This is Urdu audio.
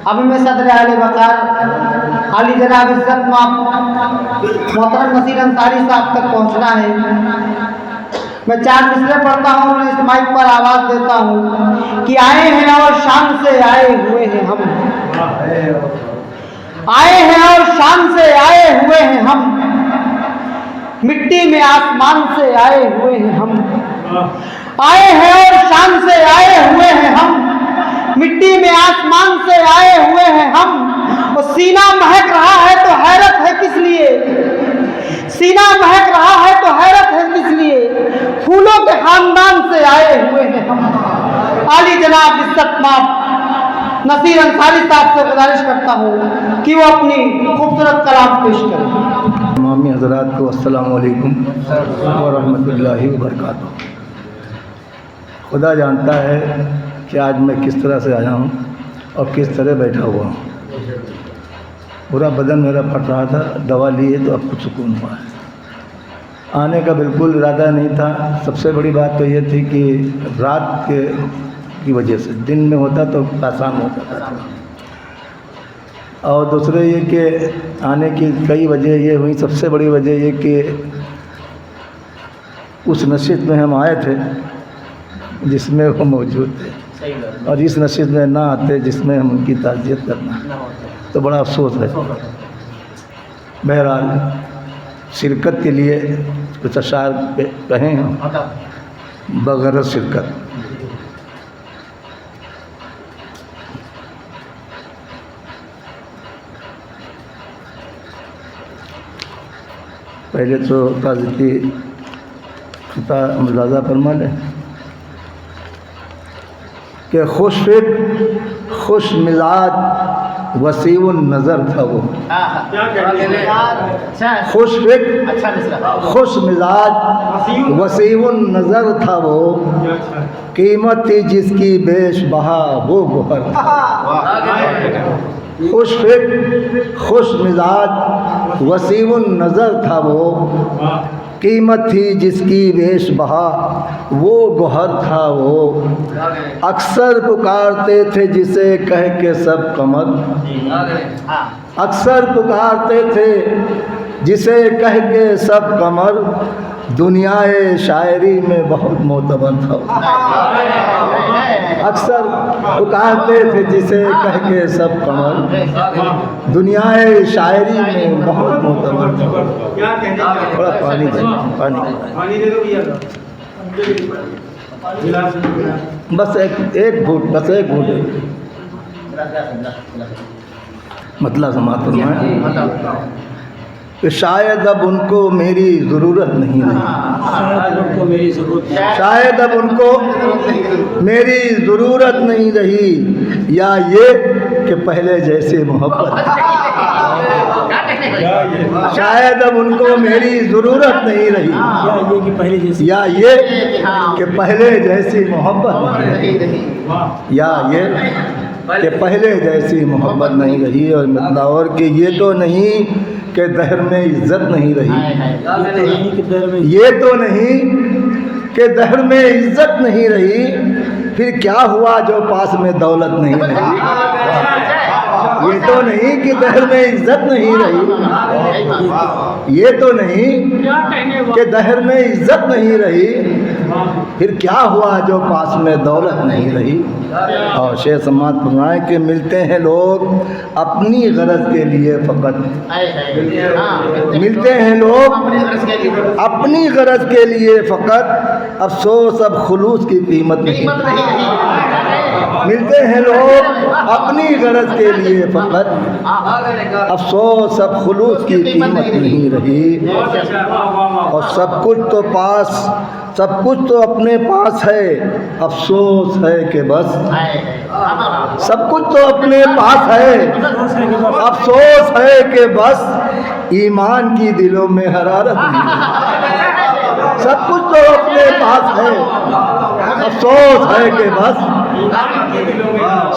ابھی میں صدر اہل وقار علی جناب عزت محترم نصیر انصاری صاحب تک پہنچنا ہے. میں 4 مصرے پڑھتا ہوں اور اس مائک پر آواز دیتا ہوں کہ آئے ہیں اور شان سے آئے ہوئے ہیں ہم. آئے ہیں اور شان سے آئے ہوئے ہیں ہم. مٹی میں آسمان سے آئے ہوئے ہیں ہم. آئے ہیں اور شان سے آئے ہوئے ہیں ہم. مٹی میں آسمان سے آئے ہوئے ہیں ہم. وہ سینہ مہک رہا ہے تو حیرت ہے کس لیے؟ سینہ مہک رہا ہے تو حیرت ہے کس لیے؟ پھولوں کے خاندان سے آئے ہوئے ہیں ہم. عالی جناب عزت مآب نصیر انصاری صاحب سے گزارش کرتا ہوں کہ وہ اپنی خوبصورت کلام پیش کریں. تمامی حضرات کو السلام علیکم ورحمۃ اللہ وبرکاتہ. خدا جانتا ہے کہ آج میں کس طرح سے آیا ہوں اور کس طرح بیٹھا ہوا ہوں. پورا بدن میرا پھٹ رہا تھا، دوا لیے تو اب کچھ سکون ہوا ہے. آنے کا بالکل ارادہ نہیں تھا. سب سے بڑی بات تو یہ تھی کہ رات کی وجہ سے، دن میں ہوتا تو آسان ہوتا تھا. اور دوسرے یہ کہ آنے کی کئی وجہ یہ ہوئی. سب سے بڑی وجہ یہ کہ اس نشست میں ہم آئے تھے جس میں وہ موجود تھے، اور اس نشست میں نہ آتے جس میں ہم ان کی تعزیت کرنا، تو بڑا افسوس ہے. بہرحال شرکت کے لیے کچھ اشعار کہیں ہم بغرض شرکت. پہلے تو تعزیتی خطا ملاحظہ فرما لیں کہ خوش فکر خوش مزاج وسیع النظر تھا وہ. خوش فکر خوش مزاج وسیع النظر تھا وہ. قیمت تھی جس کی بیش بہا وہ گوہر تھا. خوش فکر خوش مزاج وسیع النظر تھا وہ. قیمت تھی جس کی بیش بہا وہ گوہر تھا وہ. اکثر پکارتے تھے جسے کہہ کے سب قمر. اکثر پکارتے تھے جسے کہہ کے سب قمر. دنیائے شاعری میں بہت معتبر تھا وہ. اکثر پکارتے تھے جسے کہہ کے سب قمر. دنیائے شاعری میں بہت معتبر تھا. تھوڑا پانی دے بس ایک گھوٹ بس ایک گھوٹ. مطلب سماعت فرمائیں کہ شاید اب ان کو میری ضرورت نہیں رہی. شاید اب ان کو میری ضرورت نہیں رہی، یا یہ کہ پہلے جیسے محبت. شاید اب ان کو میری ضرورت نہیں رہی، یا یہ کہ پہلے جیسی محبت نہیں رہی. یا یہ کہ پہلے جیسی محبت نہیں رہی. اور مطلب اور کہ یہ تو نہیں کہ دہر میں عزت نہیں رہی. یہ تو نہیں کہ دہر میں عزت نہیں رہی. پھر کیا ہوا جو پاس میں دولت نہیں رہی. یہ تو نہیں کہ دہر میں عزت نہیں رہی. یہ تو نہیں کہ دہر میں عزت نہیں رہی. پھر کیا ہوا جو پاس میں دولت نہیں رہی. اور شیخ سماعت فرمائیں کہ ملتے ہیں لوگ اپنی غرض کے لیے فقط. ملتے ہیں لوگ اپنی غرض کے لیے فقط. افسوس اب خلوص کی قیمت نہیں. ملتے ہیں لوگ اپنی غرض کے لیے فقط. افسوس اب خلوص کی قیمت نہیں رہی. اور سب کچھ تو اپنے پاس ہے. افسوس ہے کہ بس سب کچھ تو اپنے پاس ہے. افسوس ہے کہ بس ایمان کی دلوں میں حرارت نہیں. سب کچھ تو اپنے پاس ہے. افسوس ہے کہ بس